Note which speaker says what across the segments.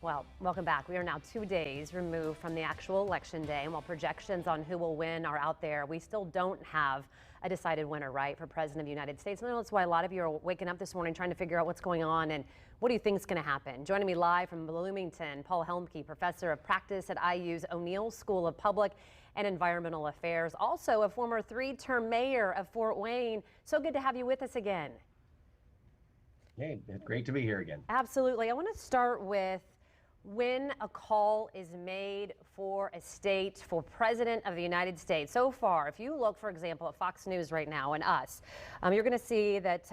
Speaker 1: Well, welcome back. We are now 2 days removed from the actual election day, and while projections on who will win are out there, we still don't have a decided winner, right, for President of the United States. And that's why a lot of you are waking up this morning trying to figure out what's going on and what do you think is going to happen. Joining me live from Bloomington, Paul Helmke, professor of practice at IU's O'Neill School of Public and Environmental Affairs, also a former 3-term mayor of Fort Wayne. So good to have you with us again.
Speaker 2: Hey, it's great to be here again.
Speaker 1: Absolutely. I want to start with when a call is made for a state for President of the United States. So far, if you look, for example, at Fox News right now and us, you're going to see that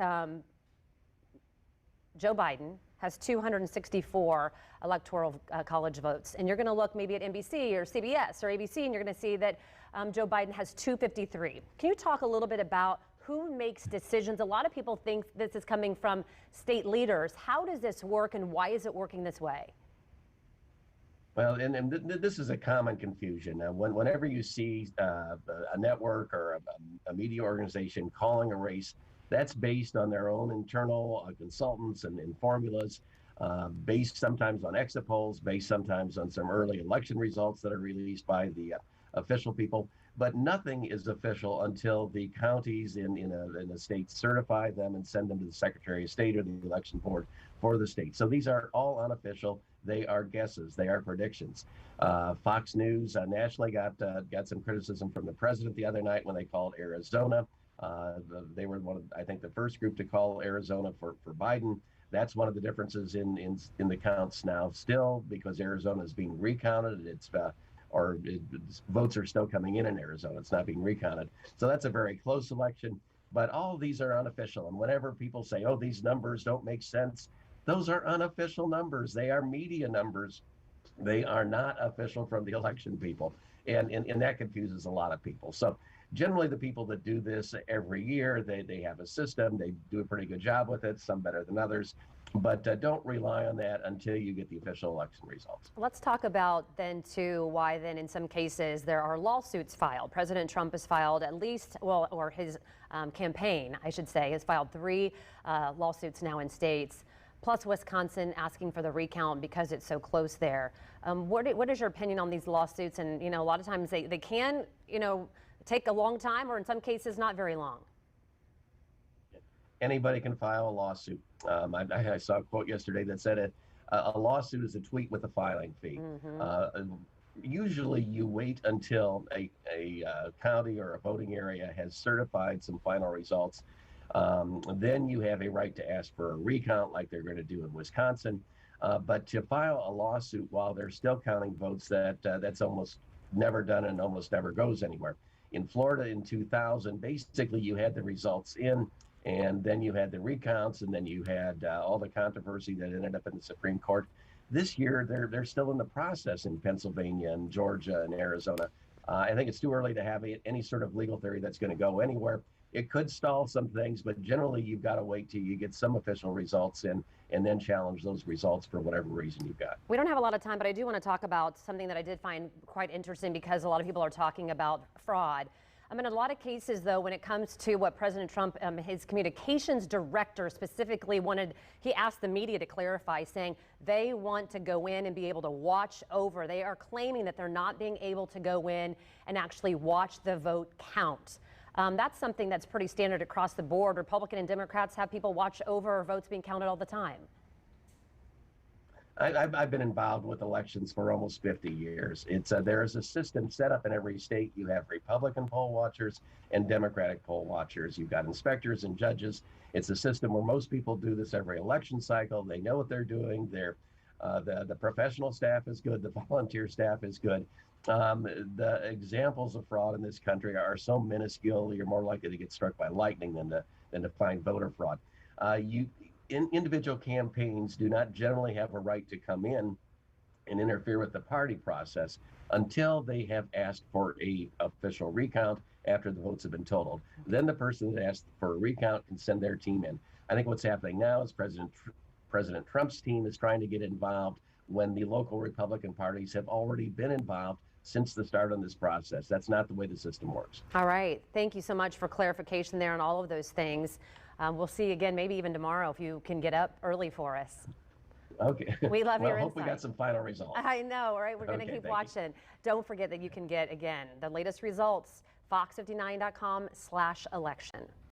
Speaker 1: Joe Biden has 264 electoral college votes. And you're going to look maybe at NBC or CBS or ABC, and you're going to see that Joe Biden has 253. Can you talk a little bit about who makes decisions? A lot of people think this is coming from state leaders. How does this work, and why is it working this way?
Speaker 2: Well, this is a common confusion. Whenever you see a network or a media organization calling a race, that's based on their own internal consultants and formulas, based sometimes on exit polls, based sometimes on some early election results that are released by the official people. But nothing is official until the counties in a state certify them and send them to the Secretary of State or the election board for the state. So these are all unofficial. They are guesses. They are predictions. Fox News nationally got some criticism from the president the other night when they called Arizona. They were I think, the first group to call Arizona for Biden. That's one of the differences in the counts now still, because Arizona is being recounted. Votes are still coming in Arizona. It's not being recounted. So that's a very close election. But all of these are unofficial. And whenever people say, oh, these numbers don't make sense, those are unofficial numbers. They are media numbers. They are not official from the election people. And that confuses a lot of people. So generally the people that do this every year, they have a system. They do a pretty good job with it, some better than others. But don't rely on that until you get the official election results.
Speaker 1: Let's talk about then, too, why then in some cases there are lawsuits filed. President Trump has filed at least, or his campaign, I should say, has filed 3 lawsuits now in states, plus Wisconsin asking for the recount because it's so close there. What is your opinion on these lawsuits? And, a lot of times they can, take a long time, or in some cases not very long.
Speaker 2: Anybody can file a lawsuit. I saw a quote yesterday that said a lawsuit is a tweet with a filing fee. Mm-hmm. Usually you wait until a county or a voting area has certified some final results. Then you have a right to ask for a recount, like they're going to do in Wisconsin. But to file a lawsuit while they're still counting votes, that's almost never done and almost never goes anywhere. In Florida in 2000, basically you had the results in, and then you had the recounts, and then you had all the controversy that ended up in the Supreme Court. This year, they're still in the process in Pennsylvania and Georgia and Arizona. I think it's too early to have any sort of legal theory that's going to go anywhere. It could stall some things, but generally you've got to wait till you get some official results in and then challenge those results for whatever reason you've got.
Speaker 1: We don't have a lot of time, but I do want to talk about something that I did find quite interesting, because a lot of people are talking about fraud. In a lot of cases, though, when it comes to what President Trump, his communications director specifically he asked the media to clarify, saying they want to go in and be able to watch over. They are claiming that they're not being able to go in and actually watch the vote count. That's something that's pretty standard across the board. Republican and Democrats have people watch over votes being counted all the time.
Speaker 2: I've been involved with elections for almost 50 years. There is a system set up in every state. You have Republican poll watchers and Democratic poll watchers. You've got inspectors and judges. It's a system where most people do this every election cycle. They know what they're doing. The professional staff is good. The volunteer staff is good. The examples of fraud in this country are so minuscule, you're more likely to get struck by lightning than to find voter fraud. Individual campaigns do not generally have a right to come in and interfere with the party process until they have asked for a official recount after the votes have been totaled. Then the person that asked for a recount can send their team in. I think what's happening now is President Trump's team is trying to get involved when the local Republican parties have already been involved since the start on this process. That's not the way the system works.
Speaker 1: All right. Thank you so much for clarification there on all of those things. We'll see you again, maybe even tomorrow, if you can get up early for us.
Speaker 2: Okay.
Speaker 1: We love
Speaker 2: Well,
Speaker 1: your
Speaker 2: hope we got
Speaker 1: insight.
Speaker 2: some final results.
Speaker 1: I know, all right? We're going to
Speaker 2: Okay,
Speaker 1: keep
Speaker 2: thank you.
Speaker 1: watching. Don't forget that you can get, again, the latest results, fox59.com/election.